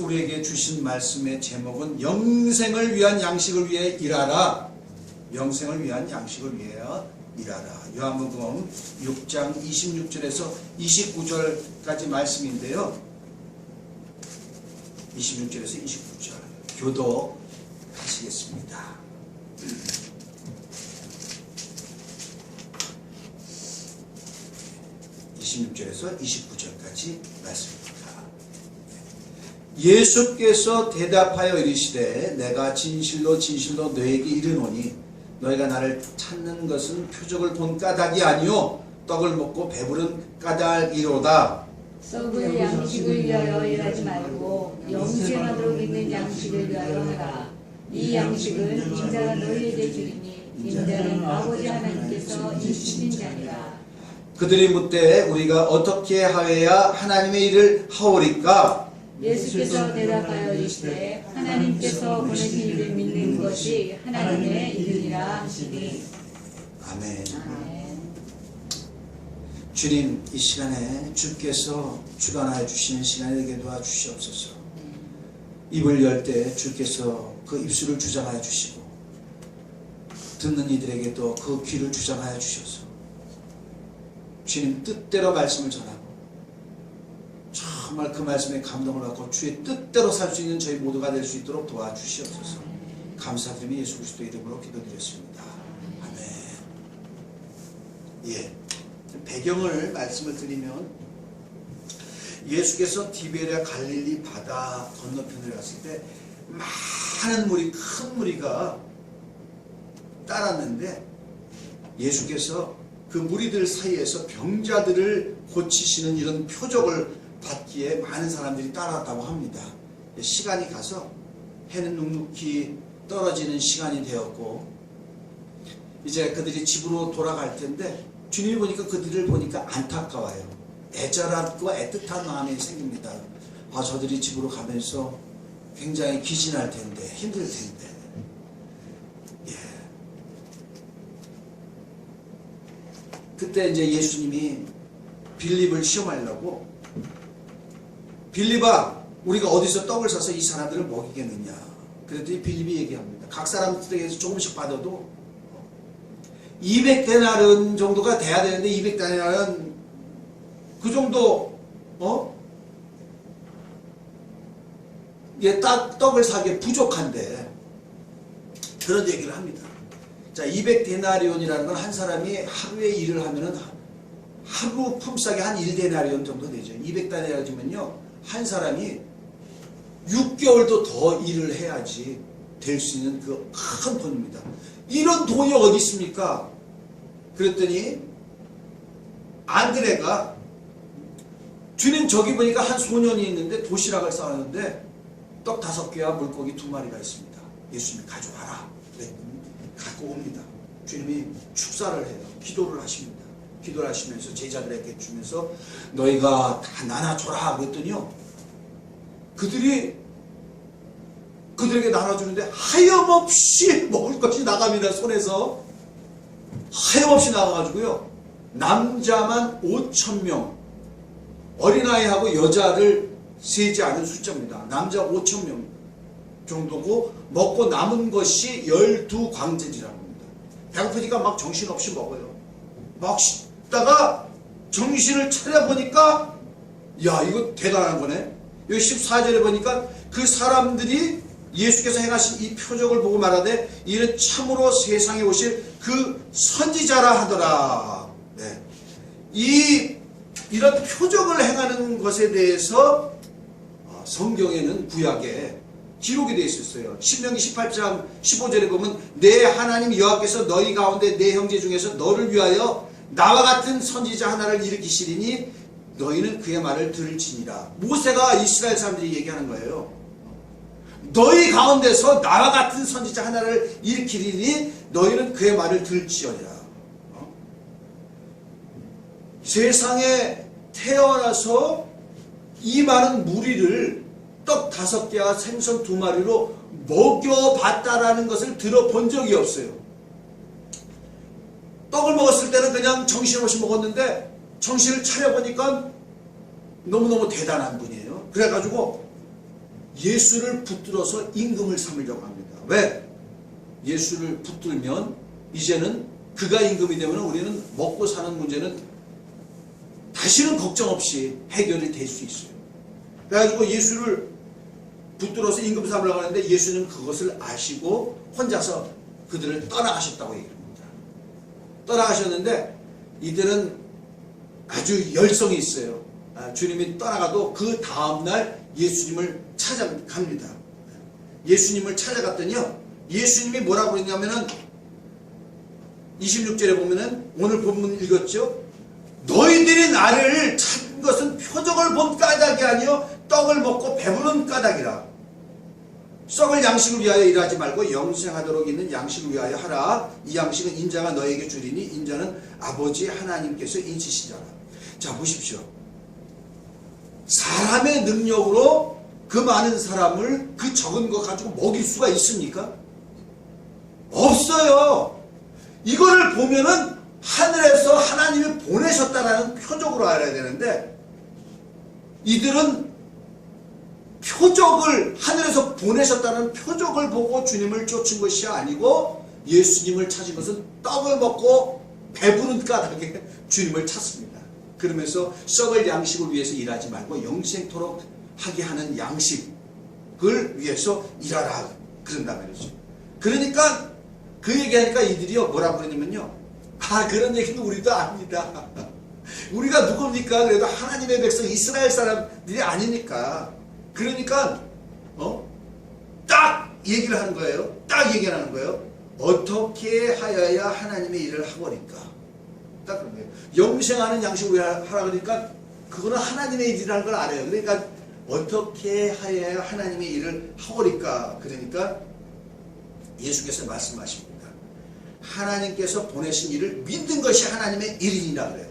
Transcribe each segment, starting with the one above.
우리에게 주신 말씀의 제목은 영생을 위한 양식을 위해 일하라. 영생을 위한 양식을 위해 일하라. 요한복음 6장 26절에서 29절까지 말씀인데요. 26절에서 29절 교독하시겠습니다. (26절에서 29절까지) 말씀입니다. 예수께서 대답하여 이르시되 내가 진실로 진실로 너에게 이르노니 너희가 나를 찾는 것은 표적을 본 까닭이 아니요 떡을 먹고 배부른 까닭이로다. 썩을 양식을 위하여 일하지 말고 영생하도록 있는 양식을 위하여 하라. 이 양식은 인자가 너희에게 주리니 인자는 아버지 하나님께서 주신 자니라. 그들이 묻되 우리가 어떻게 하여야 하나님의 일을 하오리까? 예수께서 대답하여 이르시되 하나님께서 보내신 이를 믿는 것이 하나님의 일이라 하시니. 아멘. 아멘. 주님, 이 시간에 주께서 주관하여 주시는 시간이 되게 도와주시옵소서. 입을 열 때 주께서 그 입술을 주장하여 주시고 듣는 이들에게도 그 귀를 주장하여 주셔서 주님 뜻대로 말씀을 전하고 정말 그 말씀에 감동을 받고 주의 뜻대로 살 수 있는 저희 모두가 될 수 있도록 도와주시옵소서. 감사드리며 예수 그리스도 이름으로 기도드렸습니다. 아멘. 예, 배경을 말씀을 드리면 예수께서 디베랴 갈릴리 바다 건너편에 갔을 때 많은 무리, 큰 무리가 따랐는데 예수께서 그 무리들 사이에서 병자들을 고치시는 이런 표적을 받기에 많은 사람들이 따라왔다고 합니다. 시간이 가서 해는 눅눅이 떨어지는 시간이 되었고 이제 그들이 집으로 돌아갈 텐데 주님이 보니까 그들을 보니까 안타까워요. 애절하고 애틋한 마음이 생깁니다. 아, 저들이 집으로 가면서 굉장히 기진할 텐데 힘들 텐데. 예. 그때 이제 예수님이 빌립을 시험하려고 빌립아, 우리가 어디서 떡을 사서 이 사람들을 먹이겠느냐. 그랬더니 빌립이 얘기합니다. 각 사람들에게서 조금씩 받아도 200데나리온 정도가 돼야 되는데 200데나리온 그 정도 떡을 사기에 부족한데 그런 얘기를 합니다. 자, 200데나리온이라는 건 한 사람이 하루에 일을 하면은 하루 품삯이 한 1데나리온 정도 되죠. 200데나리온이면요 한 사람이 6개월도 더 일을 해야지 될 수 있는 그 큰 돈입니다. 이런 돈이 어디 있습니까? 그랬더니 안드레가 주님 저기 보니까 한 소년이 있는데 도시락을 싸왔는데 떡 5개와 물고기 2마리가 있습니다. 예수님이 가져와라. 그랬더니 갖고 옵니다. 주님이 축사를 해요. 기도를 하십니다. 기도를 하시면서 제자들에게 주면서 너희가 다 나눠줘라 그랬더니요 그들에게 나눠주는데 하염없이 먹을 것이 나갑니다. 손에서 하염없이 나가가지고요 남자만 5,000명 어린아이하고 여자를 세지 않은 숫자입니다. 남자 5,000명 정도고 먹고 남은 것이 12광제지라고 합니다. 배고프니까 막 정신없이 먹어요. 막 씹다가 정신을 차려보니까 야 이거 대단한 거네. 여기 14절에 보니까 그 사람들이 예수께서 행하신 이 표적을 보고 말하되 이는 참으로 세상에 오실 그 선지자라 하더라. 네. 이런 표적을 행하는 것에 대해서 성경에는 구약에 기록이 되어 있었어요. 신명기 18장 15절에 보면 내 하나님 여호와께서 너희 가운데 내 형제 중에서 너를 위하여 나와 같은 선지자 하나를 일으키시리니 너희는 그의 말을 들을지니라. 모세가 이스라엘 사람들이 얘기하는 거예요. 너희 가운데서 나와 같은 선지자 하나를 일으키리니 너희는 그의 말을 들을지어니라. 세상에 태어나서 이 많은 무리를 떡 5개와 생선 2마리로 먹여봤다라는 것을 들어본 적이 없어요. 떡을 먹었을 때는 그냥 정신없이 먹었는데 정신을 차려보니까 너무너무 대단한 분이에요. 그래가지고 예수를 붙들어서 임금을 삼으려고 합니다. 왜? 예수를 붙들면 이제는 그가 임금이 되면 우리는 먹고 사는 문제는 다시는 걱정 없이 해결이 될 수 있어요. 그래가지고 예수를 붙들어서 임금 삼으려고 하는데 예수님은 그것을 아시고 혼자서 그들을 떠나가셨다고 얘기합니다. 떠나가셨는데 이들은 아주 열성이 있어요. 주님이 떠나가도 그 다음날 예수님을 찾아갑니다. 예수님을 찾아갔더니요, 예수님이 뭐라고 그랬냐면은 26절에 보면은 오늘 본문 읽었죠. 너희들이 나를 찾은 것은 표적을 본 까닭이 아니요 떡을 먹고 배부른 까닭이라. 썩을 양식을 위하여 일하지 말고 영생하도록 있는 양식을 위하여 하라. 이 양식은 인자가 너에게 주리니 인자는 아버지 하나님께서 인치시잖아. 자, 보십시오. 사람의 능력으로 그 많은 사람을 그 적은 거 가지고 먹일 수가 있습니까? 없어요. 이거를 보면은 하늘에서 하나님이 보내셨다라는 표적으로 알아야 되는데 이들은 표적을, 하늘에서 보내셨다는 표적을 보고 주님을 쫓은 것이 아니고 예수님을 찾은 것은 떡을 먹고 배부른 까닭에 주님을 찾습니다. 그러면서 썩을 양식을 위해서 일하지 말고 영생토록 하게 하는 양식을 위해서 일하라 그런다 말이죠. 그러니까 그 얘기하니까 이들이요 뭐라고 그러냐면요, 그런 얘기는 우리도 압니다. 우리가 누굽니까? 그래도 하나님의 백성 이스라엘 사람들이 아니니까. 그러니까 딱 얘기를 하는 거예요. 딱 얘기를 하는 거예요. 어떻게 하여야 하나님의 일을 하거니까. 딱 그런 거예요. 영생하는 양식으로 하라 그러니까 그거는 하나님의 일이라는 걸 알아요. 그러니까 어떻게 하여야 하나님의 일을 하거니까. 그러니까 예수께서 말씀하십니다. 하나님께서 보내신 일을 믿는 것이 하나님의 일이라 그래요.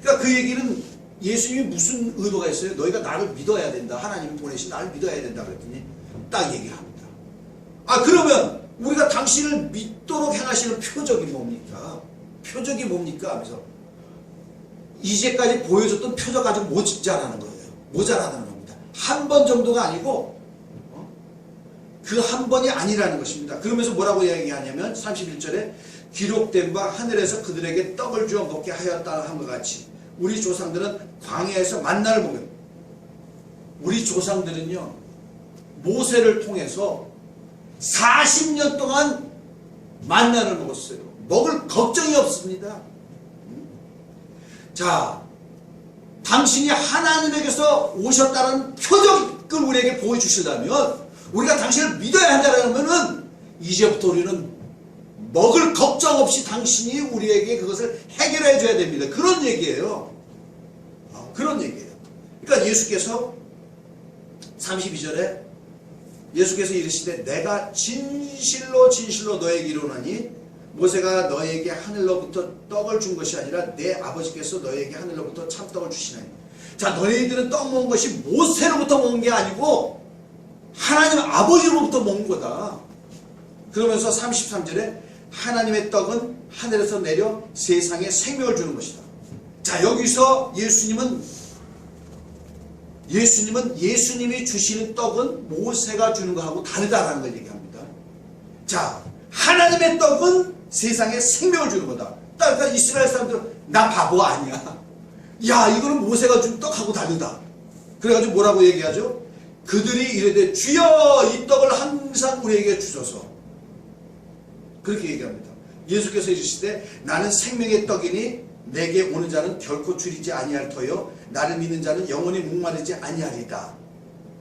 그러니까 그 얘기는 예수님이 무슨 의도가 있어요? 너희가 나를 믿어야 된다. 하나님이 보내신 나를 믿어야 된다 그랬더니 딱 얘기를 합니다. 그러면 우리가 당신을 믿도록 행하시는 표적이 뭡니까? 표적이 뭡니까? 하면서 이제까지 보여줬던 표적 가지고 모자라는 거예요. 모자라는 겁니다. 한 번 정도가 아니고 그 한 번이 아니라는 것입니다. 그러면서 뭐라고 얘기하냐면 31절에 기록된 바 하늘에서 그들에게 떡을 주어 먹게 하였다 한 것 같이 우리 조상들은 광야에서 만나를 먹였다. 우리 조상들은요 모세를 통해서 40년 동안 만나를 먹었어요. 먹을 걱정이 없습니다. 자, 당신이 하나님에게서 오셨다는 표적을 우리에게 보여주시려면 우리가 당신을 믿어야 한다면은 이제부터 우리는 먹을 걱정 없이 당신이 우리에게 그것을 해결해 줘야 됩니다. 그런 얘기예요. 그런 얘기예요. 그러니까 예수께서 32절에 예수께서 이르시되 내가 진실로 진실로 너에게 이르노니 모세가 너에게 하늘로부터 떡을 준 것이 아니라 내 아버지께서 너에게 하늘로부터 참떡을 주시나니. 자, 너희들은 떡 먹은 것이 모세로부터 먹은 게 아니고 하나님 아버지로부터 먹은 거다. 그러면서 33절에 하나님의 떡은 하늘에서 내려 세상에 생명을 주는 것이다. 자, 여기서 예수님이 주시는 떡은 모세가 주는 것하고 다르다라는 걸 얘기합니다. 자, 하나님의 떡은 세상에 생명을 주는 거다. 그러니까 이스라엘 사람들은 나 바보 아니야. 야, 이거는 모세가 준 떡하고 다르다. 그래가지고 뭐라고 얘기하죠? 그들이 이르되 주여 이 떡을 항상 우리에게 주소서. 그렇게 얘기합니다. 예수께서 이르시되 나는 생명의 떡이니 내게 오는 자는 결코 줄이지 아니할 터요 나를 믿는 자는 영원히 목마르지 아니하리다.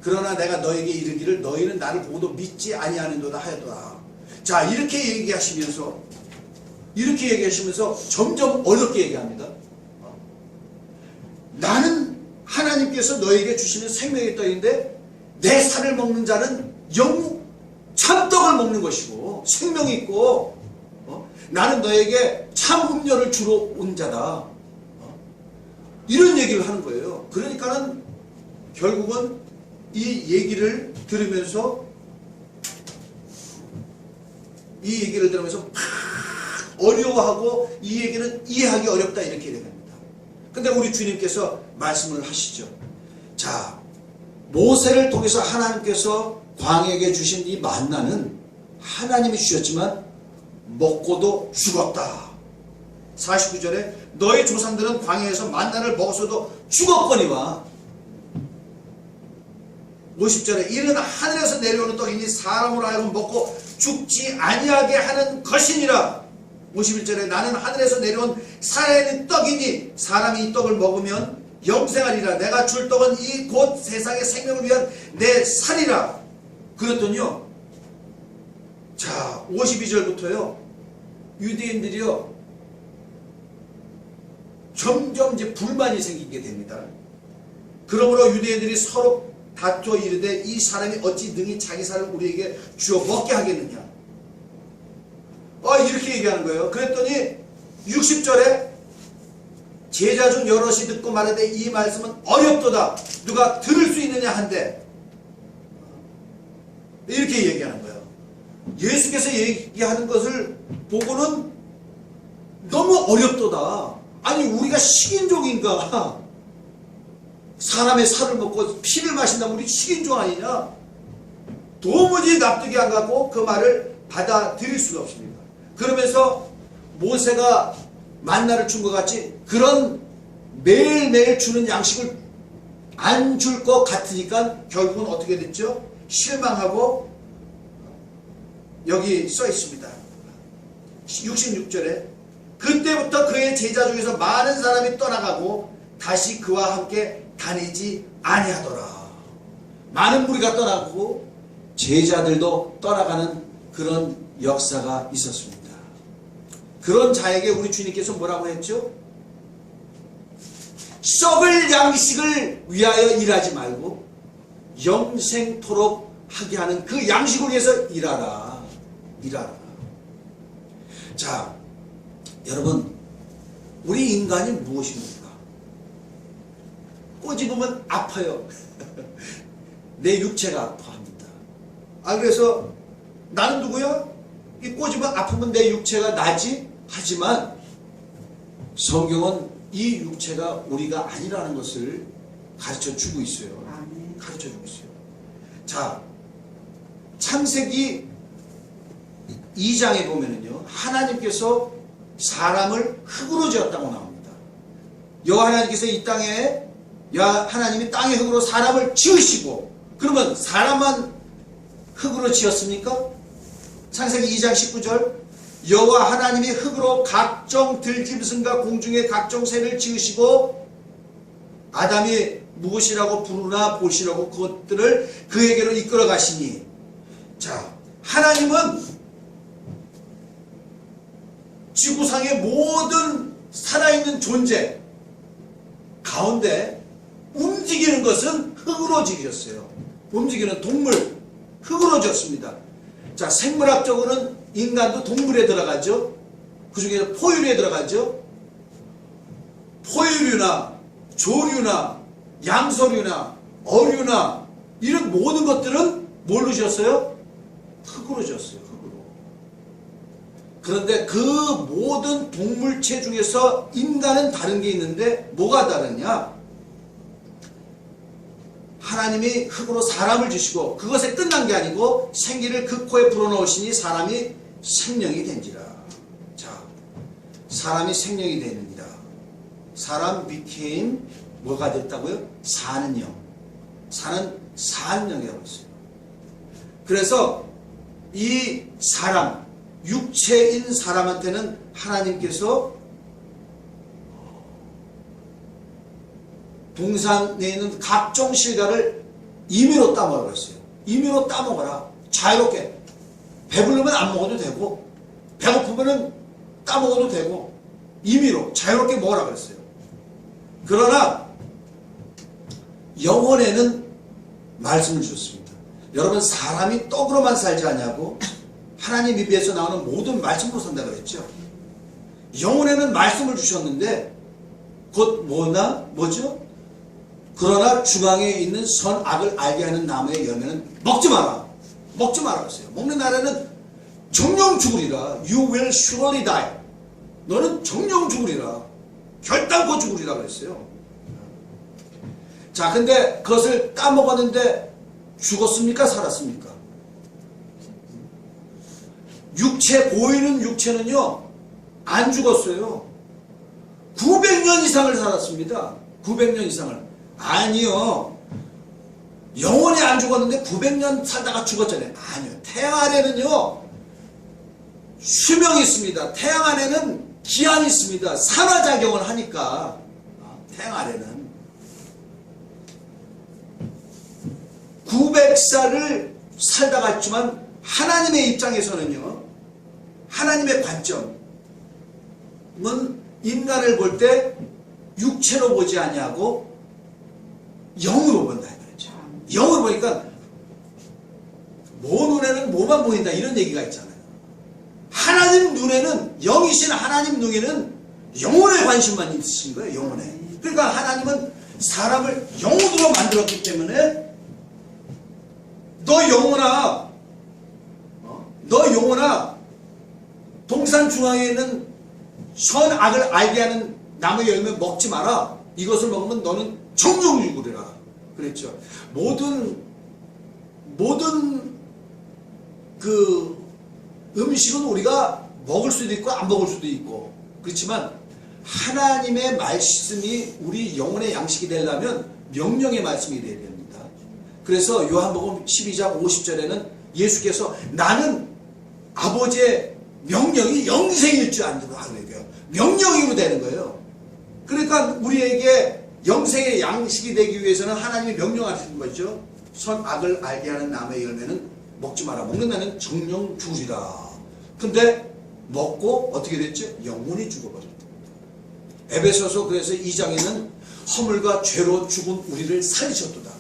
그러나 내가 너에게 이르기를 너희는 나를 보고도 믿지 아니하는도다 하였더라. 자, 이렇게 얘기하시면서 점점 어렵게 얘기합니다. 나는 하나님께서 너에게 주시는 생명의 떡인데 내 살을 먹는 자는 참떡을 먹는 것이고 생명이 있고 나는 너에게 참 음료를 주러 온 자다. 이런 얘기를 하는 거예요. 그러니까는 결국은 이 얘기를 들으면서 막 어려워하고 이 얘기는 이해하기 어렵다 이렇게 얘기합니다. 근데 우리 주님께서 말씀을 하시죠. 자, 모세를 통해서 하나님께서 광야에게 주신 이 만나는 하나님이 주셨지만 먹고도 죽었다. 49절에 너희 조상들은 광야에서 만나를 먹었어도 죽었거니와 50절에 이는 하늘에서 내려오는 떡이니 사람으로 하여금 먹고 죽지 아니하게 하는 것이니라. 51절에 나는 하늘에서 내려온 살아있는 떡이니 사람이 이 떡을 먹으면 영생하리라. 내가 줄 떡은 이 곧 세상의 생명을 위한 내 살이라. 그랬더니요, 자 52절부터요 유대인들이요 점점 이제 불만이 생기게 됩니다. 그러므로 유대인들이 서로 다투어 이르되 이 사람이 어찌 능히 자기 살을 우리에게 주어 먹게 하겠느냐. 이렇게 얘기하는 거예요. 그랬더니 60절에 제자 중 여럿이 듣고 말하되 이 말씀은 어렵도다. 누가 들을 수 있느냐 한데 이렇게 얘기하는 거예요. 예수께서 얘기하는 것을 보고는 너무 어렵도다. 아니 우리가 식인종인가? 사람의 살을 먹고 피를 마신다면 우리 식인종 아니냐? 도무지 납득이 안 가고 그 말을 받아들일 수가 없습니다. 그러면서 모세가 만나를 준 것 같이 그런 매일매일 주는 양식을 안 줄 것 같으니까 결국은 어떻게 됐죠? 실망하고 여기 써 있습니다. 66절에 그때부터 그의 제자 중에서 많은 사람이 떠나가고 다시 그와 함께 다니지 아니하더라. 많은 무리가 떠나고 제자들도 떠나가는 그런 역사가 있었습니다. 그런 자에게 우리 주님께서 뭐라고 했죠? 썩을 양식을 위하여 일하지 말고 영생토록 하게 하는 그 양식을 위해서 일하라. 일하라. 자, 여러분, 우리 인간이 무엇입니까? 꼬집으면 아파요. 내 육체가 아파합니다. 그래서 나는 누구야? 이 꼬집으면 아프면 내 육체가 나지? 하지만 성경은 이 육체가 우리가 아니라는 것을 가르쳐 주고 있어요. 가르쳐 주고 있어요. 자, 창세기 2장에 보면은요, 하나님께서 사람을 흙으로 지었다고 나옵니다. 여호와 하나님께서 이 땅에, 하나님이 땅의 흙으로 사람을 지으시고, 그러면 사람만 흙으로 지었습니까? 창세기 2장 19절, 여호와 하나님이 흙으로 각종 들짐승과 공중의 각종 새를 지으시고 아담이 무엇이라고 부르나 보시라고 그것들을 그에게로 이끌어 가시니. 자, 하나님은 지구상의 모든 살아있는 존재 가운데 움직이는 것은 흙으로 지으셨어요. 움직이는 동물 흙으로 지었습니다. 자, 생물학적으로는 인간도 동물에 들어가죠. 그 중에서 포유류에 들어가죠. 포유류나 조류나 양서류나 어류나 이런 모든 것들은 뭘로 지었어요? 흙으로 지었어요. 흙으로. 그런데 그 모든 동물체 중에서 인간은 다른 게 있는데 뭐가 다르냐? 하나님이 흙으로 사람을 주시고 그것에 끝난 게 아니고 생기를 그 코에 불어넣으시니 사람이 생명이 된지라. 자, 사람이 생명이 되느니라. 사람 became 뭐가 됐다고요? 사는 영. 사는 영이라고 했어요. 그래서 이 사람, 육체인 사람한테는 하나님께서 동산에 있는 각종 실과를 임의로 따먹으라고 했어요. 임의로 따먹어라. 자유롭게. 배부르면 안 먹어도 되고 배고프면 따먹어도 되고 임의로 자유롭게 먹으라고 했어요. 그러나 영혼에는 말씀을 주셨습니다. 여러분, 사람이 떡으로만 살지 않냐고 하나님 입에서 나오는 모든 말씀으로 산다고 했죠. 영혼에는 말씀을 주셨는데 곧 뭐죠? 그러나 중앙에 있는 선악을 알게 하는 나무의 열매는 먹지 마라. 먹지 마라 했어요. 먹는 날에는 정령 죽으리라. You will surely die. 너는 정령 죽으리라. 결단코 죽으리라 그랬어요. 자, 근데 그것을 따먹었는데 죽었습니까? 살았습니까? 보이는 육체는요, 안 죽었어요. 900년 이상을 살았습니다. 900년 이상을. 아니요. 영원히 안 죽었는데 900년 살다가 죽었잖아요. 아니요. 태양 안에는요, 수명이 있습니다. 태양 안에는 기한이 있습니다. 산화작용을 하니까. 태양 안에는 900살을 살다가 있지만 하나님의 입장에서는요, 하나님의 관점은 인간을 볼 때 육체로 보지 아니하고 영으로 본다 이거죠. 영으로 보니까 모 눈에는 뭐만 보인다 이런 얘기가 있잖아요. 하나님 눈에는, 영이신 하나님 눈에는 영혼에 관심만 있으신 거예요. 영혼에. 그러니까 하나님은 사람을 영혼으로 만들었기 때문에 너 영혼아 동산 중앙에 있는 선악을 알게 하는 나무 열매 먹지 마라. 이것을 먹으면 너는 정령 죽으리라. 그랬죠. 모든 그 음식은 우리가 먹을 수도 있고 안 먹을 수도 있고, 그렇지만 하나님의 말씀이 우리 영혼의 양식이 되려면 명령의 말씀이 되어야 됩니다. 그래서 요한복음 12장 50절에는 예수께서 나는 아버지의 명령이 영생일 줄 안다고 하는 거예요. 명령으로 되는 거예요. 그러니까 우리에게 영생의 양식이 되기 위해서는 하나님이 명령하시는 거죠. 선악을 알게 하는 나무의 열매는 먹지 마라. 먹는다는 정령 죽으리라. 근데 먹고 어떻게 됐죠? 영혼이 죽어버렸다. 에베소서 그래서 2장에는 허물과 죄로 죽은 우리를 살리셨도다.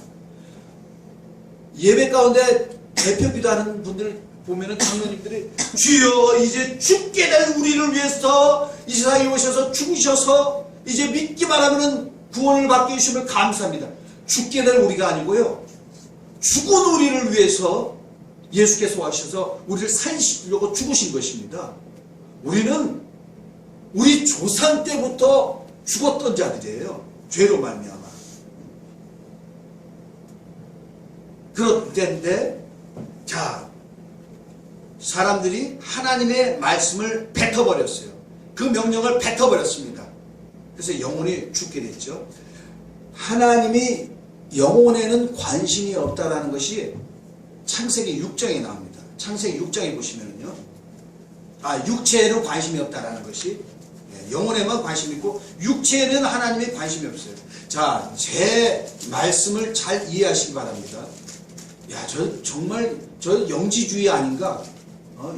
예배 가운데 대표 기도하는 분들 보면은 장로님들이 주여 이제 죽게 될 우리를 위해서 이 세상에 오셔서 죽으셔서 이제 믿기만 하면은 구원을 받게 해주시면 감사합니다. 죽게 될 우리가 아니고요, 죽은 우리를 위해서 예수께서 와셔서 우리를 살리시려고 죽으신 것입니다. 우리는 우리 조상 때부터 죽었던 자들이에요. 죄로 말미암아. 그럴 때인데, 자, 사람들이 하나님의 말씀을 뱉어버렸어요. 그 명령을 뱉어버렸습니다. 그래서 영혼이 죽게 됐죠. 하나님이 영혼에는 관심이 없다라는 것이 창세기 6장에 나옵니다. 창세기 6장에 보시면은요, 육체에는 관심이 없다라는 것이, 영혼에만 관심이 있고 육체에는 하나님의 관심이 없어요. 자, 제 말씀을 잘 이해하시기 바랍니다. 야, 저 영지주의 아닌가?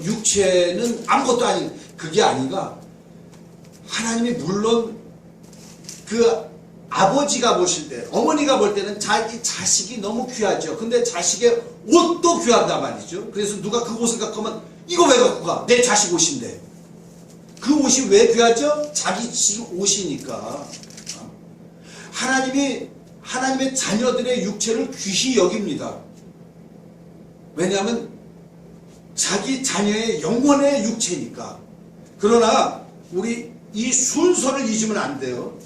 육체는 아무것도 아닌, 그게 아닌가? 하나님이 물론 그 아버지가 보실 때, 어머니가 볼 때는 자기 자식이 너무 귀하죠. 근데 자식의 옷도 귀하단 말이죠. 그래서 누가 그 옷을 갖고 오면 이거 왜 갖고 가? 내 자식 옷인데. 그 옷이 왜 귀하죠? 자기 옷이니까. 하나님의 자녀들의 육체를 귀히 여깁니다. 왜냐하면 자기 자녀의 영혼의 육체니까. 그러나 우리 이 순서를 잊으면 안 돼요.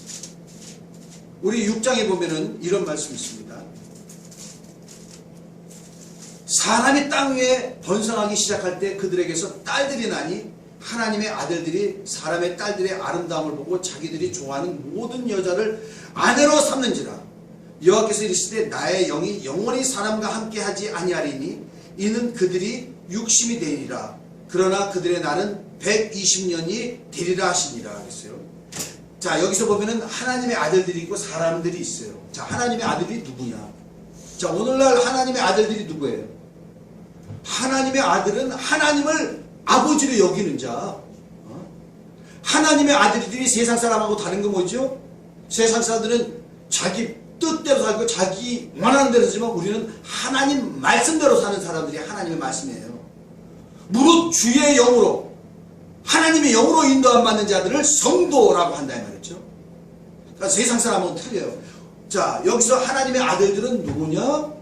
우리 6장에 보면은 이런 말씀이 있습니다. 사람이 땅 위에 번성하기 시작할 때 그들에게서 딸들이 나니 하나님의 아들들이 사람의 딸들의 아름다움을 보고 자기들이 좋아하는 모든 여자를 아내로 삼는지라. 여호와께서 이르시되 나의 영이 영원히 사람과 함께하지 아니하리니 이는 그들이 육심이 되리라. 그러나 그들의 날은 120년이 되리라 하시니라 그랬어요. 자, 여기서 보면은 하나님의 아들들이 있고 사람들이 있어요. 자, 하나님의 아들이 누구냐? 자, 오늘날 하나님의 아들들이 누구예요? 하나님의 아들은 하나님을 아버지로 여기는 자. 하나님의 아들들이 세상 사람하고 다른 거 뭐죠? 세상 사람들은 자기 뜻대로 살고 자기 원하는 대로 살지만 우리는 하나님 말씀대로 사는 사람들이 하나님의 말씀이에요. 무릇 주의 영으로, 하나님의 영으로 인도 안 받는 자들을 성도라고 한다 이 말이죠. 그러니까 세상 사람은 틀려요. 자, 여기서 하나님의 아들들은 누구냐?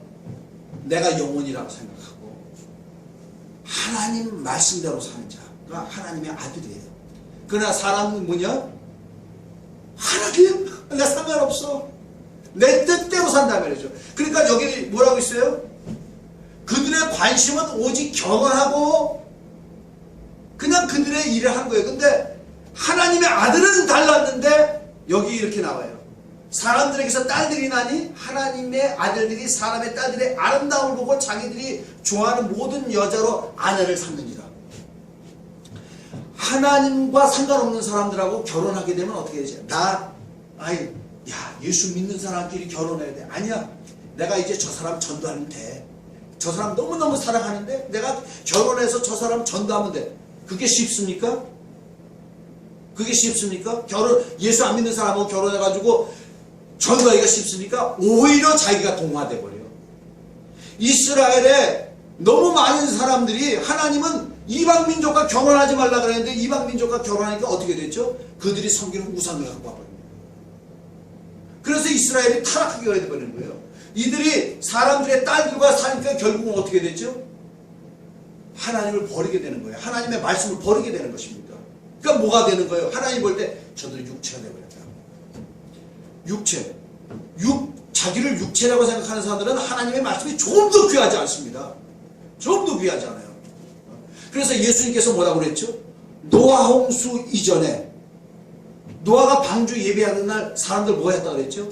내가 영혼이라고 생각하고 하나님 말씀대로 사는 자가 하나님의 아들이에요. 그러나 사람은 뭐냐? 하나님, 나 상관없어. 내 뜻대로 산다 말이죠. 그러니까 여기 뭐라고 있어요? 그들의 관심은 오직 결혼하고 그냥 그들의 일을 한 거예요. 근데 하나님의 아들은 달랐는데 여기 이렇게 나와요. 사람들에게서 딸들이 나니 하나님의 아들들이 사람의 딸들의 아름다움을 보고 자기들이 좋아하는 모든 여자로 아내를 삼느니라. 하나님과 상관없는 사람들하고 결혼하게 되면 어떻게 되지? 예수 믿는 사람끼리 결혼해야 돼. 아니야. 내가 이제 저 사람 전도하면 돼. 저 사람 너무너무 사랑하는데 내가 결혼해서 저 사람 전도하면 돼. 그게 쉽습니까? 그게 쉽습니까? 예수 안 믿는 사람하고 결혼해가지고 전도하기가 쉽습니까? 오히려 자기가 동화돼 버려요. 이스라엘에 너무 많은 사람들이 하나님은 이방 민족과 결혼하지 말라 그랬는데 이방 민족과 결혼하니까 어떻게 됐죠? 그들이 섬기는 우상을 갖고 와버립니다. 그래서 이스라엘이 타락하게 되버리는 거예요. 이들이 사람들의 딸들과 사니까 결국은 어떻게 됐죠? 하나님을 버리게 되는 거예요. 하나님의 말씀을 버리게 되는 것입니다. 그러니까 뭐가 되는 거예요? 하나님 볼 때 저들이 육체가 되어버렸다. 육체. 자기를 육체라고 생각하는 사람들은 하나님의 말씀이 조금 더 귀하지 않습니다. 조금 더 귀하지 않아요. 그래서 예수님께서 뭐라고 그랬죠? 노아 홍수 이전에 노아가 방주 예배하는 날 사람들 뭐 했다고 그랬죠?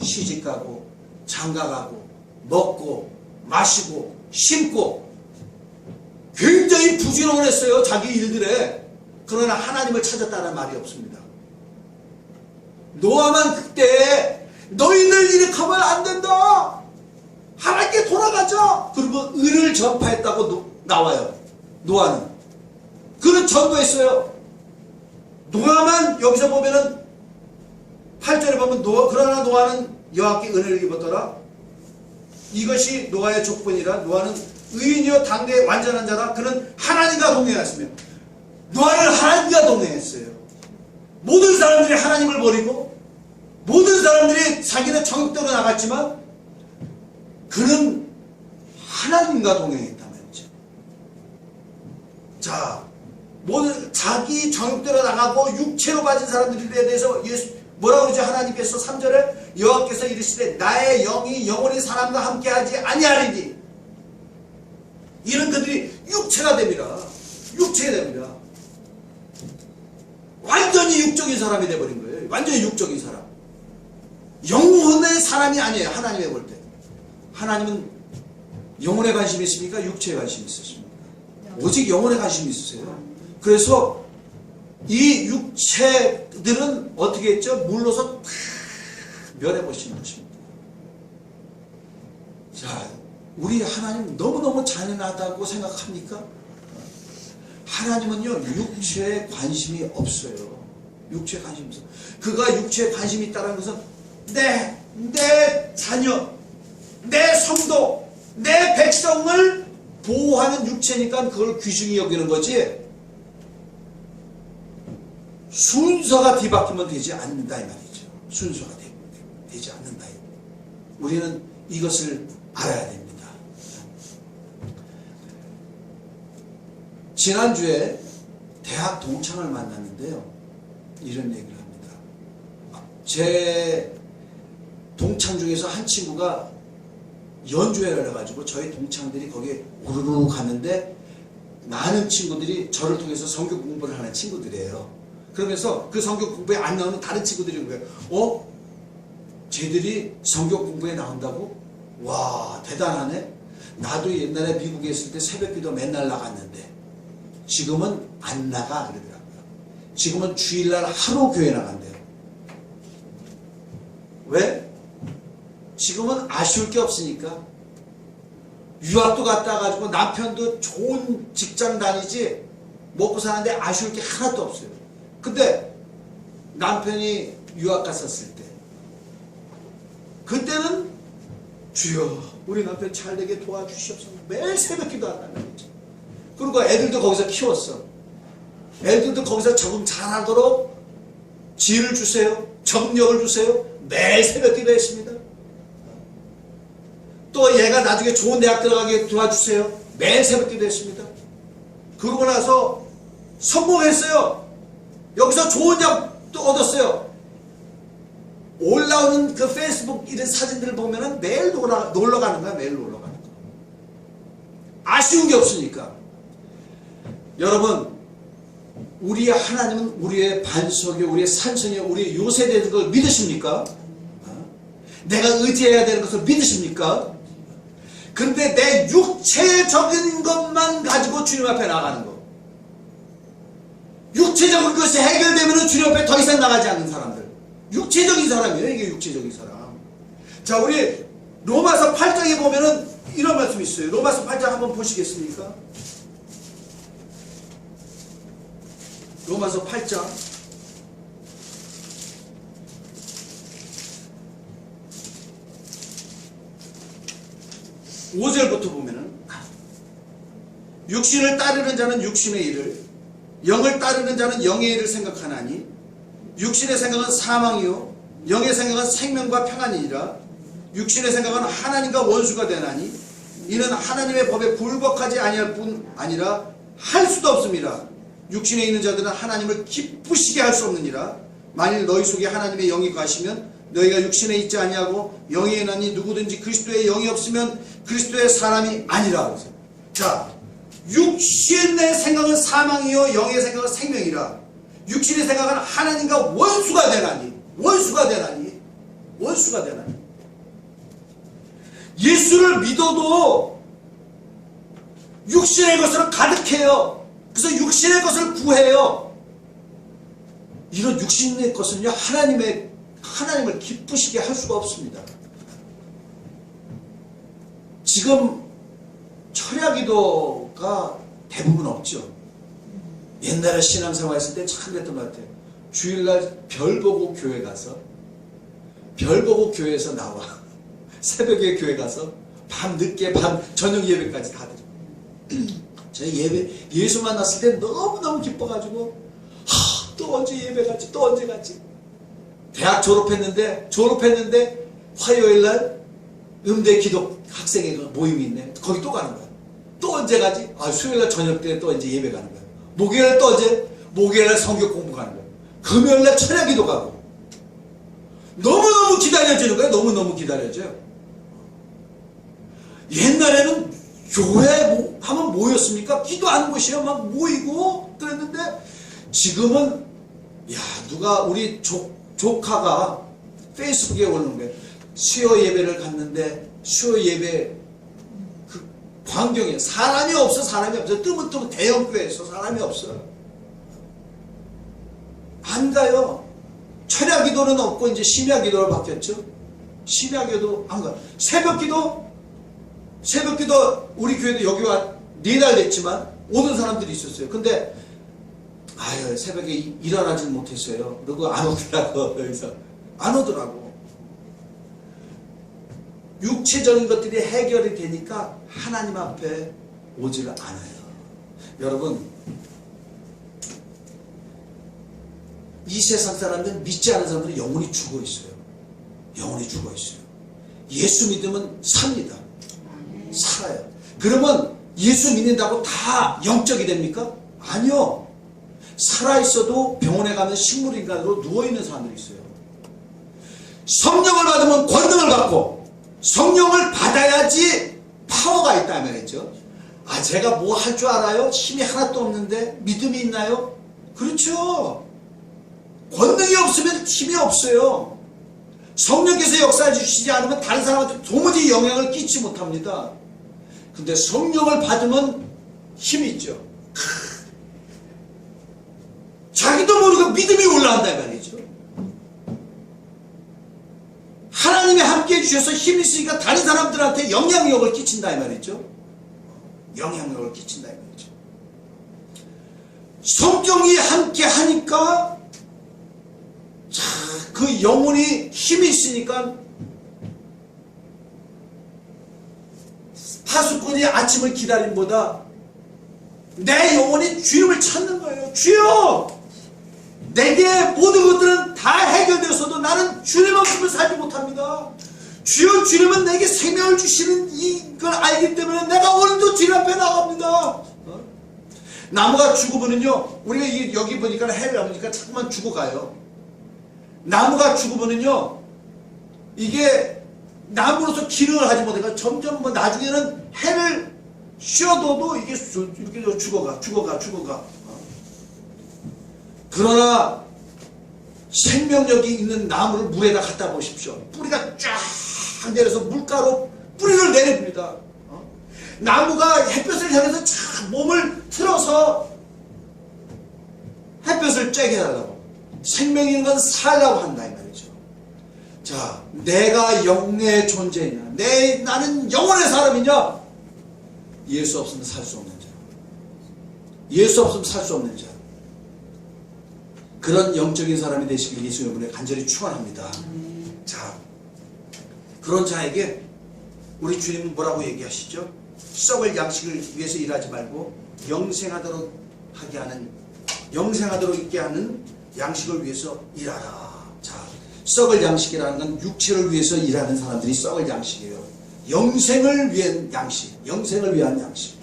시집가고 장가가고 먹고 마시고 심고 굉장히 부지런을 했어요. 자기 일들에. 그러나 하나님을 찾았다는 말이 없습니다. 노아만 그때 너희들 이렇게 하면 안 된다. 하나님께 돌아가자. 그리고 의를 전파했다고 나와요. 노아는. 그는 전도했어요. 노아만 여기서 보면은 8절에 보면 그러나 노아는 여호와께 은혜를 입었더라. 이것이 노아의 족본이라. 노아는 의인이요 당대의 완전한 자라. 그는 하나님과 동행했으며. 노아는 하나님과 동행했어요. 모든 사람들이 하나님을 버리고 모든 사람들이 자기는 정욕대로 나갔지만 그는 하나님과 동행했단 말이죠. 자, 모든 자기 정욕대로 나가고 육체로 빠진 사람들에 대해서 뭐라고 그러죠? 하나님께서 3절에 여호와께서 이르시되 나의 영이 영원히 사람과 함께하지 아니하리니. 이런 그들이 육체가 됩니다. 육체가 됩니다. 완전히 육적인 사람이 돼버린 거예요. 완전히 육적인 사람. 영혼의 사람이 아니에요. 하나님의 볼 때. 하나님은 영혼에 관심이 있습니까? 육체에 관심이 있으십니까? 오직 영혼에 관심이 있으세요. 그래서 이 육체들은 어떻게 했죠? 물러서 다 멸해버리시는 것입니다. 자, 우리 하나님 너무너무 잔인하다고 생각합니까? 하나님은요, 육체에 관심이 없어요. 육체에 관심이 없어요. 그가 육체에 관심이 있다는 것은 내 자녀, 내 성도, 내 백성을 보호하는 육체니까 그걸 귀중히 여기는 거지, 순서가 뒤바뀌면 되지 않는다 이 말이죠. 순서가 되지 않는다. 우리는 이것을 알아야 됩니다. 지난주에 대학 동창을 만났는데요, 이런 얘기를 합니다. 제 동창 중에서 한 친구가 연주회를 해가지고 저희 동창들이 거기에 우르르 갔는데 많은 친구들이 저를 통해서 성경 공부를 하는 친구들이에요. 그러면서 그 성경 공부에 안 나오는 다른 친구들이 온 거예요. 쟤들이 성경 공부에 나온다고? 와, 대단하네. 나도 옛날에 미국에 있을 때 새벽기도 맨날 나갔는데 지금은 안 나가 그러더라고요. 지금은 주일날 하루 교회 나간대요. 왜? 지금은 아쉬울 게 없으니까. 유학도 갔다 와가지고 남편도 좋은 직장 다니지 먹고 사는데 아쉬울 게 하나도 없어요. 근데 남편이 유학 갔었을 때 그때는 주여 우리 남편 잘 되게 도와주시옵소서 매일 새벽 기도한다는 거죠. 그리고 애들도 거기서 키웠어. 애들도 거기서 적응 잘하도록 지혜를 주세요. 적응력을 주세요. 매일 새벽 기도했습니다. 또 얘가 나중에 좋은 대학 들어가게 도와주세요. 매일 새벽 기도했습니다. 그러고 나서 성공했어요. 여기서 좋은 약도 얻었어요. 올라오는 그 페이스북 이런 사진들을 보면은 매일 놀러 가는 거야. 매일 놀러 가는 거야. 아쉬운 게 없으니까. 여러분, 우리의 하나님은 우리의 반석이요, 우리의 산성이요, 우리의 요새 되는 걸 믿으십니까? 내가 의지해야 되는 것을 믿으십니까? 근데 내 육체적인 것만 가지고 주님 앞에 나가는 거. 육체적인 것이 해결되면 주님 앞에 더 이상 나가지 않는 사람들. 육체적인 사람이에요. 이게 육체적인 사람. 자, 우리 로마서 8장에 보면은 이런 말씀이 있어요. 로마서 8장 한번 보시겠습니까? 로마서 8장 5절부터 보면은, 육신을 따르는 자는 육신의 일을, 영을 따르는 자는 영의 일을 생각하나니 육신의 생각은 사망이요 영의 생각은 생명과 평안이니라. 육신의 생각은 하나님과 원수가 되나니 이는 하나님의 법에 굴복하지 아니할 뿐 아니라 할 수도 없습니다. 육신에 있는 자들은 하나님을 기쁘시게 할 수 없느니라. 만일 너희 속에 하나님의 영이 거하시면 너희가 육신에 있지 아니하고 영에 있나니 누구든지 그리스도의 영이 없으면 그리스도의 사람이 아니라. 자, 육신의 생각은 사망이요 영의 생각은 생명이라. 육신의 생각은 하나님과 원수가 되나니 예수를 믿어도 육신의 것으로 가득해요. 그래서 육신의 것을 구해요. 이런 육신의 것은요, 하나님을 기쁘시게 할 수가 없습니다. 지금 철야기도가 대부분 없죠. 옛날에 신앙생활 했을 때 참 그랬던 것 같아요. 주일날 별 보고 교회 가서, 별 보고 교회에서 나와. 새벽에 교회 가서 밤늦게 저녁 예배까지 다 드려. 저희 예수 만났을 때 너무너무 기뻐가지고 또 언제 예배 가지, 또 언제 가지. 대학 졸업했는데 화요일날 음대 기독 학생회 모임이 있네. 거기 또 가는 거야. 또 언제 가지? 수요일날 저녁 때 또 이제 예배 가는 거야. 목요일날 또 언제? 목요일날 성경 공부 가는 거야. 금요일날 철야기도 가고. 너무너무 기다려지는 거야. 너무너무 기다려져요. 옛날에는 교회 하면 뭐였습니까? 기도하는 곳이요. 막 모이고 그랬는데, 지금은 누가 우리 조카가 페이스북에 올리는 거예요. 수요 예배를 갔는데 수요 예배 그 광경에 사람이 없어. 뜨문뜨문 대형교회에서 사람이 없어. 안 가요. 철야기도는 없고 이제 심야기도로 바뀌었죠. 심야기도 안 가요. 새벽기도 우리 교회도 여기 와 4달 됐지만 오는 사람들이 있었어요. 근데 새벽에 일어나질 못했어요. 누구 안 오더라고. 여기서 안 오더라고. 육체적인 것들이 해결이 되니까 하나님 앞에 오지를 않아요. 여러분, 이 세상 사람들은, 믿지 않은 사람들은 영혼이 죽어 있어요. 예수 믿으면 삽니다. 살아요. 그러면 예수 믿는다고 다 영적이 됩니까? 아니요. 살아있어도 병원에 가면 식물인간으로 누워있는 사람들이 있어요. 성령을 받으면 권능을 받고, 성령을 받아야지 파워가 있다 말이죠. 제가 뭐 할 줄 알아요? 힘이 하나도 없는데 믿음이 있나요? 그렇죠. 권능이 없으면 힘이 없어요. 성령께서 역사해 주시지 않으면 다른 사람한테 도무지 영향을 끼치지 못합니다. 근데 성령을 받으면 힘이 있죠. 자기도 모르게 믿음이 올라간다 말이죠. 하나님이 함께 해주셔서 힘이 있으니까 다른 사람들한테 영향력을 끼친다 말이죠. 성령이 함께 하니까 그 영혼이 힘이 있으니까 파수꾼이 아침을 기다림보다 내 영혼이 주님을 찾는 거예요. 주여! 내게 모든 것들은 다 해결되어서도 나는 주님 없으면 살지 못합니다. 주여, 주님은 내게 생명을 주시는 이걸 알기 때문에 내가 오늘도 주님 앞에 나갑니다. 나무가 죽으면은요, 우리가 여기 보니까 해를 보니까 자꾸만 죽어가요. 나무가 죽으면은요, 이게 나무로서 기능을 하지 못하니까 점점 뭐 나중에는 해를 쉬어둬도 이게 이렇게 죽어가. 그러나 생명력이 있는 나무를 물에다 갖다 보십시오. 뿌리가 쫙 내려서 물가로 뿌리를 내립니다. 나무가 햇볕을 향해서 쫙 몸을 틀어서 햇볕을 쬐게 하려고, 생명 있는 건 살라고 한다 이 말이죠. 자, 내가 영의 존재이냐, 나는 영원의 사람이냐? 예수 없으면 살 수 없는 자, 예수 없으면 살 수 없는 자, 그런 영적인 사람이 되시길 예수의 이름으로 간절히 축원합니다. 자, 그런 자에게 우리 주님은 뭐라고 얘기하시죠? 썩을 양식을 위해서 일하지 말고 영생하도록 있게 하는 양식을 위해서 일하라. 자, 썩을 양식이라는 건 육체를 위해서 일하는 사람들이 썩을 양식이에요. 영생을 위한 양식, 영생을 위한 양식.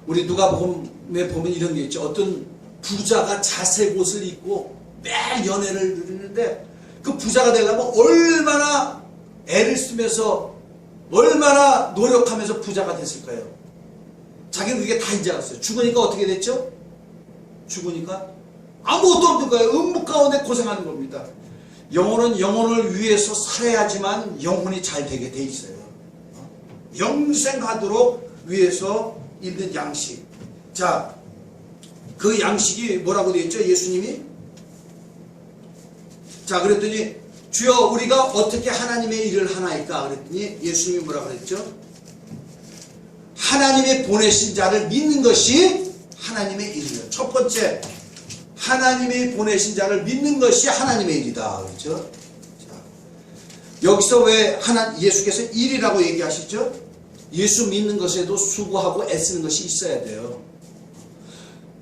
우리 누가복음에 보면 이런 게 있죠. 어떤 부자가 자색 옷을 입고 매일 연애를 누리는데, 그 부자가 되려면 얼마나 애를 쓰면서 얼마나 노력하면서 부자가 됐을까요? 자기는 그게 다 인정했어요. 죽으니까 어떻게 됐죠? 죽으니까 아무것도 없는 거예요. 음묵 가운데 고생하는 겁니다. 영혼은 영혼을 위해서 살아야지만 영혼이 잘 되게 돼 있어요. 영생하도록 위해서 있는 양식. 자, 그 양식이 뭐라고 되어 있죠? 예수님이? 자, 그랬더니 주여 우리가 어떻게 하나님의 일을 하나이까? 그랬더니 예수님이 뭐라고 그랬죠? 하나님의 보내신 자를 믿는 것이 하나님의 일이에요. 첫 번째, 하나님이 보내신 자를 믿는 것이 하나님의 일이다. 그렇죠? 자, 여기서 왜 예수께서 일이라고 얘기하시죠? 예수 믿는 것에도 수고하고 애쓰는 것이 있어야 돼요.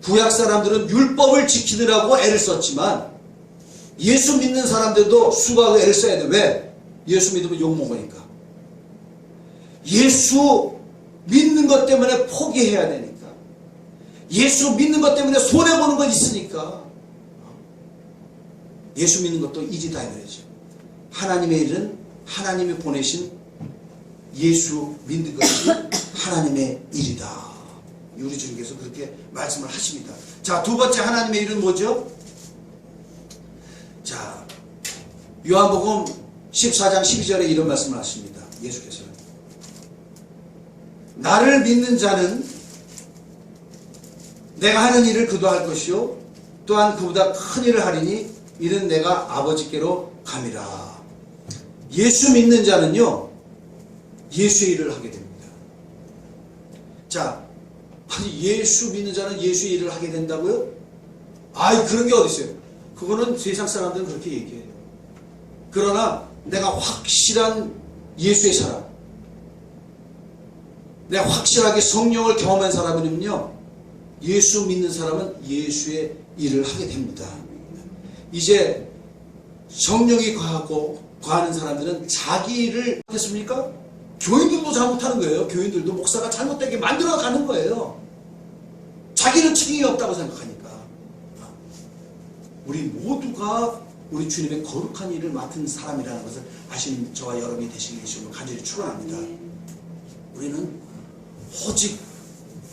구약 사람들은 율법을 지키느라고 애를 썼지만 예수 믿는 사람들도 수고하고 애를 써야 돼. 왜? 예수 믿으면 욕먹으니까. 예수 믿는 것 때문에 포기해야 되니까. 예수 믿는 것 때문에 손해보는 건 있으니까. 예수 믿는 것도 일이다 이거죠. 하나님의 일은 하나님이 보내신 예수 믿는 것이 하나님의 일이다. 우리 주님께서 그렇게 말씀을 하십니다. 자, 두 번째 하나님의 일은 뭐죠? 자, 요한복음 14장 12절에 이런 말씀을 하십니다. 예수께서는 나를 믿는 자는 내가 하는 일을 그도 할 것이요 또한 그보다 큰 일을 하리니 이는 내가 아버지께로 감이라. 예수 믿는 자는요 예수의 일을 하게 됩니다. 자, 아니 예수 믿는 자는 예수의 일을 하게 된다고요? 아이, 그런 게 어디 있어요? 그거는 세상 사람들은 그렇게 얘기해요. 그러나 내가 확실한 예수의 사람, 내가 확실하게 성령을 경험한 사람은요 예수 믿는 사람은 예수의 일을 하게 됩니다. 이제 성령이 과하는 사람들은 자기 일을 하겠습니까? 교인들도 잘못하는 거예요. 교인들도 목사가 잘못되게 만들어가는 거예요. 자기는 책임이 없다고 생각하니까. 우리 모두가 우리 주님의 거룩한 일을 맡은 사람이라는 것을 아시는 저와 여러분이 되시길 예수님을 간절히 축원합니다. 우리는 오직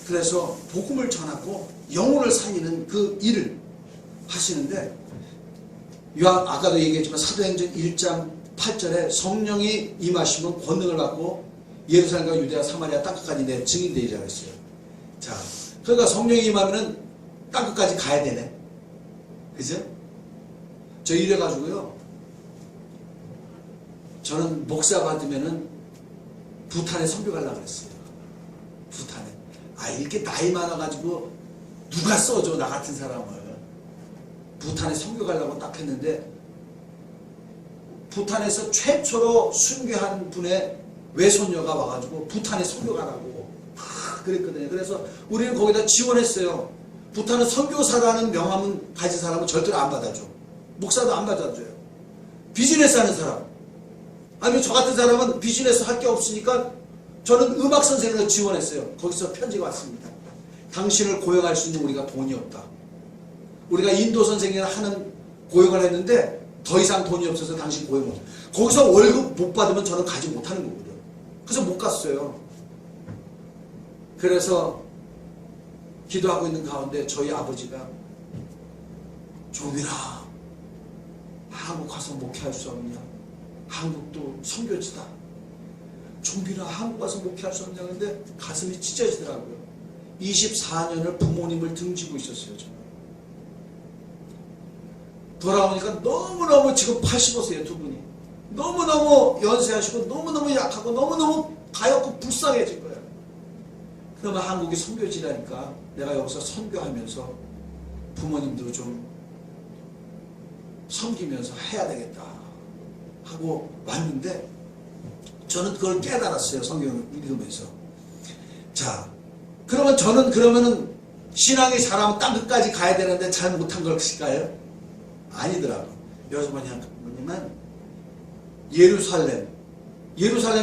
그래서 복음을 전하고 영혼을 살리는 그 일을 하시는데, 아까도 얘기했지만 사도행전 1장 8절에 성령이 임하시면 권능을 받고 예루살렘과 유대와 사마리아 땅끝까지 내 증인되리라 했어요. 자, 그러니까 성령이 임하면은 땅끝까지 가야 되네. 그죠? 저 이래가지고요, 저는 목사 받으면은 부탄에 선교 가려고 그랬어요. 부탄에. 아, 이렇게 나이 많아가지고 누가 써줘 나 같은 사람을. 부탄에 선교 가려고 딱 했는데, 부탄에서 최초로 순교한 분의 외손녀가 와가지고 부탄에 선교 가라고 그랬거든요. 그래서 우리는 거기다 지원했어요. 부탄은 선교사라는 명함은 가진 사람은 절대로 안 받아줘. 목사도 안 받아줘요. 비즈니스 하는 사람, 아니면 저 같은 사람은 비즈니스 할 게 없으니까 저는 음악 선생으로 지원했어요. 거기서 편지가 왔습니다. 당신을 고용할 수 있는 우리가 돈이 없다. 우리가 인도 선생님을 하는 고용을 했는데 더 이상 돈이 없어서 당신 고용 못. 거기서 월급 못 받으면 저는 가지 못하는 거거든. 그래서 못 갔어요. 그래서 기도하고 있는 가운데 저희 아버지가 종민아, 한국 가서 목회할 수 없냐? 한국도 선교지다. 종민아, 한국 가서 목회할 수 없냐? 근데 가슴이 찢어지더라고요. 24년을 부모님을 등지고 있었어요. 저는. 돌아오니까 너무너무 지금 85세예요. 두 분이. 너무너무 연세하시고 너무너무 약하고 너무너무 가엾고 불쌍해진 거예요. 그러면 한국이 선교지라니까 내가 여기서 선교하면서 부모님도 좀 섬기면서 해야 되겠다 하고 왔는데 저는 그걸 깨달았어요. 성경을 읽으면서. 자, 그러면 저는 그러면은 신앙이 잘하면 땅 끝까지 가야 되는데 잘 못한 것일까요? 아니더라고. 여러분은 예루살렘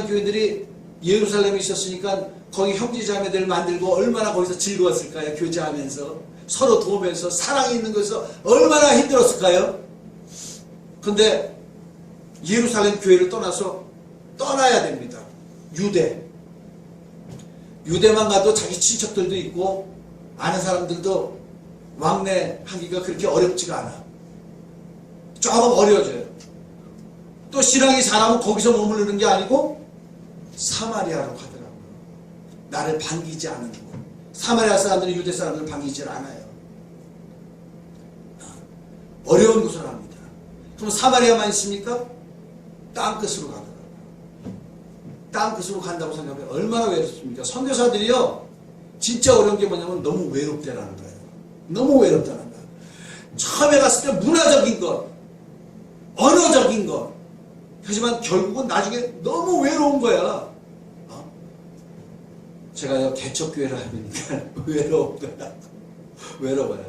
교인들이 예루살렘에 있었으니까 거기 형제자매들 만들고 얼마나 거기서 즐거웠을까요? 교제하면서 서로 도우면서 사랑이 있는 것에서 얼마나 힘들었을까요? 근데 예루살렘 교회를 떠나서 떠나야 됩니다. 유대만 가도 자기 친척들도 있고 아는 사람들도 왕래하기가 그렇게 어렵지가 않아. 조금 어려워져요. 또 신앙이 잘하면 거기서 머무르는 게 아니고 사마리아로 가더라고요. 나를 반기지 않는 곳. 사마리아 사람들은 유대 사람들을 반기지 않아요. 어려운 곳을 합니다. 그럼 사마리아만 있습니까? 땅끝으로 가더라고요. 땅끝으로 간다고 생각하면 얼마나 외롭습니까? 선교사들이요, 진짜 어려운 게 뭐냐면 너무 외롭다라는 거예요. 너무 외롭다는 거예요. 처음에 갔을 때 문화적인 것, 언어적인 것. 하지만 결국은 나중에 너무 외로운 거야. 제가 개척교회를 하니까 외로워요.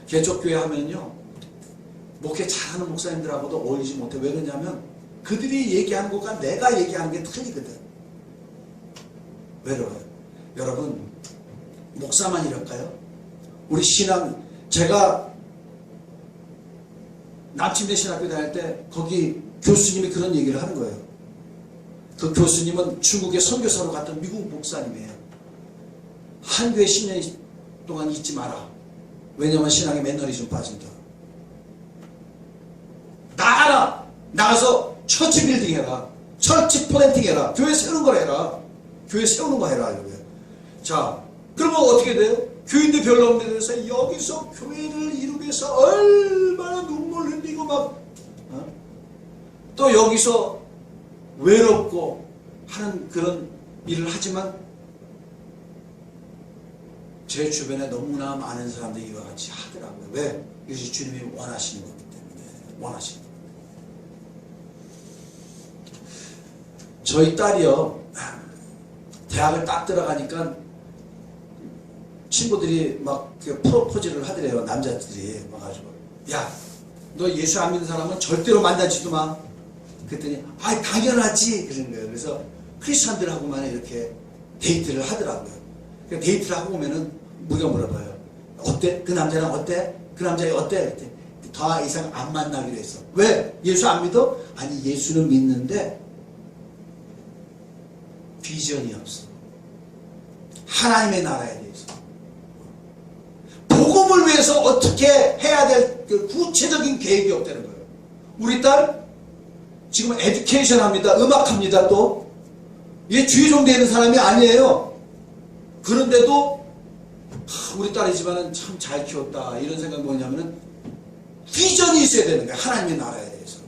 개척교회 하면요, 목회 잘하는 목사님들하고도 어울리지 못해. 왜 그러냐면 그들이 얘기하는 것과 내가 얘기하는 게 틀리거든. 외로워요. 여러분, 목사만 이럴까요? 우리 신앙, 제가 남침대 신학교 다닐 때 거기 교수님이 그런 얘기를 하는 거예요. 그 교수님은 중국에 선교사로 갔던 미국 목사님이에요. 한 교회 10년 동안 있지 마라. 왜냐면 신앙에 매너리즘 빠진다. 나가서 처치 빌딩 해라. 처치 플랜팅 해라. 교회 세우는 거 해라. 교회 세우는 거 해라. 이거예요. 자, 그러면 어떻게 돼요? 교인들 별로 없는 데서 여기서 교회를 이루기 위해서 얼마나 눈물 흘리고 또 여기서 외롭고 하는 그런 일을 하지만 제 주변에 너무나 많은 사람들이 이와 같이 하더라고요. 왜? 이것이 주님이 원하시는 거기 때문에. 원하시는 거예요. 저희 딸이요, 대학을 딱 들어가니까 친구들이 막 프로포즈를 하더래요. 남자들이 와가지고, 야, 너 예수 안 믿는 사람은 절대로 만나지도 마. 그랬더니 당연하지 그러는 거예요. 그래서 크리스찬들하고만 이렇게 데이트를 하더라고요. 데이트를 하고 오면은 우리가 물어봐요. 어때? 그 남자랑 어때? 그 남자애 어때? 그랬더니 더 이상 안 만나기로 했어. 왜? 예수 안 믿어? 아니, 예수는 믿는데 비전이 없어. 하나님의 나라에 대해서. 복음을 위해서 어떻게 해야 될 그 구체적인 계획이 없다는 거예요. 우리 딸 지금 에듀케이션 합니다. 음악 합니다. 또 이게 주의종되어 있는 사람이 아니에요. 그런데도 우리 딸이지만은 참 잘 키웠다 이런 생각이 뭐냐면은 비전이 있어야 되는 거예요. 하나님의 나라에 대해서.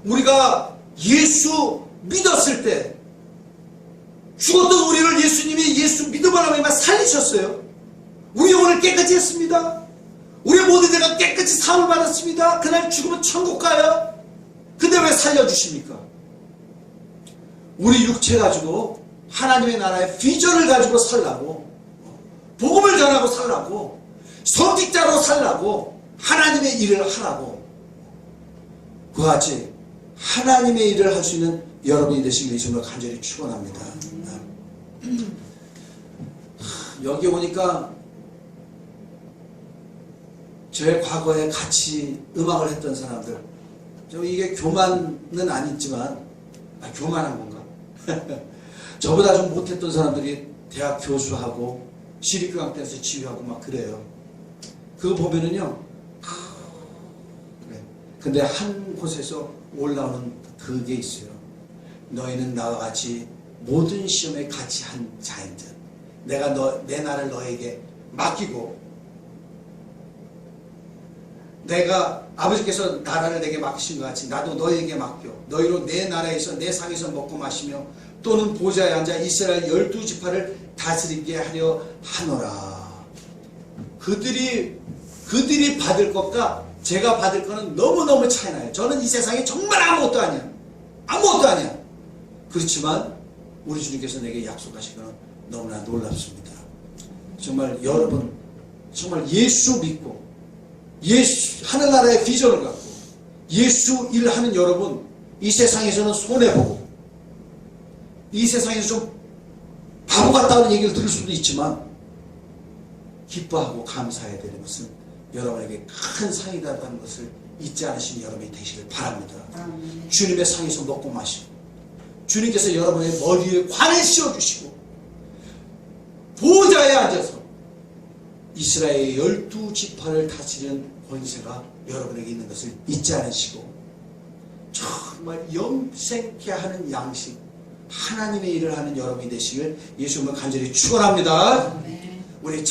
우리가 예수 믿었을 때 죽었던 우리를 예수님이 예수 믿음을 하면 살리셨어요. 우리 영혼을 깨끗이 했습니다. 우리 모든 죄가 깨끗이 사함을 받았습니다. 그날 죽으면 천국 가요. 근데 왜 살려주십니까? 우리 육체 가지고 하나님의 나라의 비전을 가지고 살라고, 복음을 전하고 살라고, 성직자로 살라고, 하나님의 일을 하라고, 그와 같이 하나님의 일을 할 수 있는 여러분이 되시길 정말 간절히 축원합니다. 여기 오니까 저의 과거에 같이 음악을 했던 사람들, 좀 이게 교만은 아니지만, 교만한 건가? 저보다 좀 못했던 사람들이 대학 교수하고 시립교강 댄스 지휘하고 막 그래요. 그거 보면은요, 그래. 근데 한 곳에서 올라오는 그게 있어요. 너희는 나와 같이 모든 시험에 같이 한 자인들. 내가 내 나를 너에게 맡기고, 내가 아버지께서 나라를 내게 맡기신 것 같이 나도 너에게 맡겨. 너희로 내 나라에서 내 상에서 먹고 마시며 또는 보좌에 앉아 이스라엘 12지파를 다스리게 하려 하노라. 그들이 받을 것과 제가 받을 거는 너무너무 차이나요. 저는 이 세상에 정말 아무것도 아니야. 아무것도 아니야. 그렇지만 우리 주님께서 내게 약속하신 것은 너무나 놀랍습니다. 정말 여러분, 정말 예수 믿고 예수 하늘나라의 비전을 갖고 예수 일하는 여러분, 이 세상에서는 손해보고 이 세상에서 좀 바보 같다는 얘기를 들을 수도 있지만 기뻐하고 감사해야 되는 것은 여러분에게 큰 상이 다는 것을 잊지 않으시는 여러분이 되시길 바랍니다. 주님의 상에서 먹고 마시고 주님께서 여러분의 머리 위에 관을 씌워주시고 보좌에 앉아서 이스라엘의 12지파를 다스리는 권세가 여러분에게 있는 것을 잊지 않으시고 정말 영생케 하는 양식, 하나님의 일을 하는 여러분이 되시길 예수님을 간절히 축원합니다. 우리